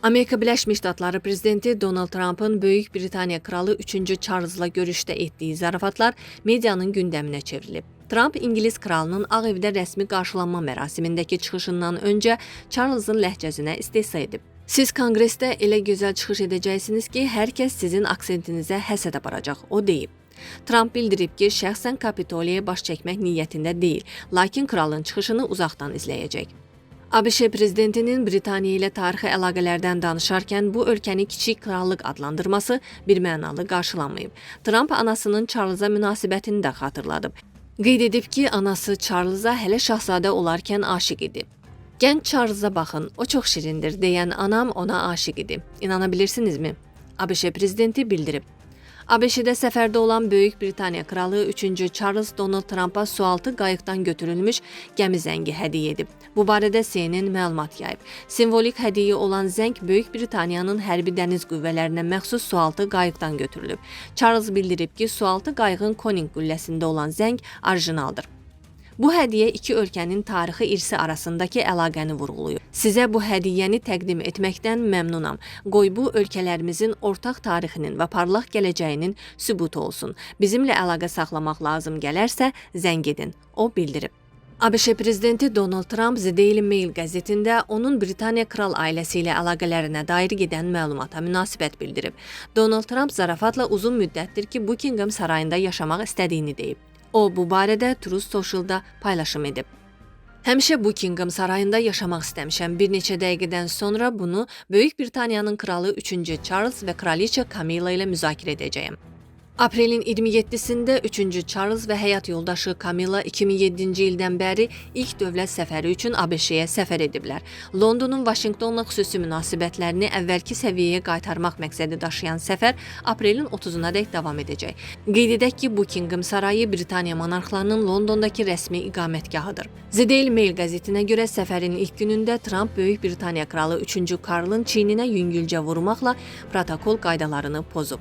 Amerika Birleşmiş Ştatları prezidenti Donald Trump'ın Böyük Britaniya kralı 3. Charles'la görüşdə etdiyi zarafatlar medianın gündəminə çevrilib. Trump İngiliz kralının Ağ Evdə rəsmi qarşılanma mərasimindəki çıxışından öncə Charles'ın ləhcəsinə istehza edib. Siz konqresdə elə gözəl çıxış edəcəksiniz ki, hər kəs sizin aksentinizə həsəd aparacaq, o deyib. Trump bildirib ki, şəxsən Kapitoliyə baş çəkmək niyyətində deyil, lakin kralın çıxışını uzaqdan izləyəcək. ABŞ prezidentinin Britaniya ilə tarixi əlaqələrdən danışarkən bu ölkəni kiçik krallıq adlandırması birmənalı qarşılanmayıb. Trump anasının Charles'a münasibətini də xatırladıb. Qeyd edib ki, anası Charles'a hələ şahzadə olarkən aşiq idi. Gənc Charles'a baxın, o çox şirindir deyən anam ona aşiq idi. İnana bilirsinizmi? ABŞ prezidenti bildirib. ABŞ-də səfərdə olan Böyük Britaniya kralı 3. Charles Donald Trump'a sualtı qayıqdan götürülmüş gəmi zəngi hədiyyə edib. Bu barədə CNN məlumat yayıb. Simvolik hədiyyə olan zəng Böyük Britaniyanın hərbi dəniz qüvvələrinə məxsus sualtı qayıqdan götürülüb. Charles bildirib ki, sualtı qayığın Koning qülləsində olan zəng orijinaldır. Bu hədiyyə iki ölkənin tarixi irsi arasındakı əlaqəni vurğulayır. Sizə bu hədiyyəni təqdim etməkdən məmnunam. Qoy bu ölkələrimizin ortaq tarixinin və parlaq gələcəyinin sübutu olsun. Bizimlə əlaqə saxlamaq lazım gələrsə, zəng edin, o bildirib. ABŞ prezidenti Donald Trump The Daily Mail qəzetində onun Britaniya kral ailəsi ilə əlaqələrinə dair gedən məlumata münasibət bildirib. Donald Trump zarafatla uzun müddətdir ki, Buckingham sarayında yaşamaq istədiyini deyib. O, bu barədə Truth Social'da paylaşım edib. Həmişə Buckingham sarayında yaşamaq istəmişəm. Bir neçə dəqiqədən sonra bunu Böyük Britaniyanın kralı 3. Charles və kraliçə Camilla ilə müzakirə edəcəyəm. Aprelin 27-sində 3. Charles və həyat yoldaşı Camilla 2007-ci ildən bəri ilk dövlət səfəri üçün ABŞ-yə səfər ediblər. Londonun Vaşinqtonla xüsusi münasibətlərini əvvəlki səviyyəyə qaytarmaq məqsədi daşıyan səfər aprelin 30-unadək davam edəcək. Qeyd edək ki, Buckingham sarayı Britaniya monarxlarının Londondakı rəsmi iqamətgahıdır. The Daily Mail qəzetinə görə səfərin ilk günündə Trump Böyük Britaniya kralı 3. Karlın çiyninə yüngülcə vurmaqla protokol qaydalarını pozub.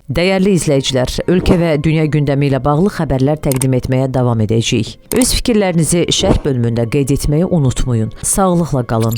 Dəyərli izləyicilər, ölkə və dünya gündəmi ilə bağlı xəbərlər təqdim etməyə davam edəcəyik. Öz fikirlərinizi şərh bölümündə qeyd etməyi unutmayın. Sağlıqla qalın.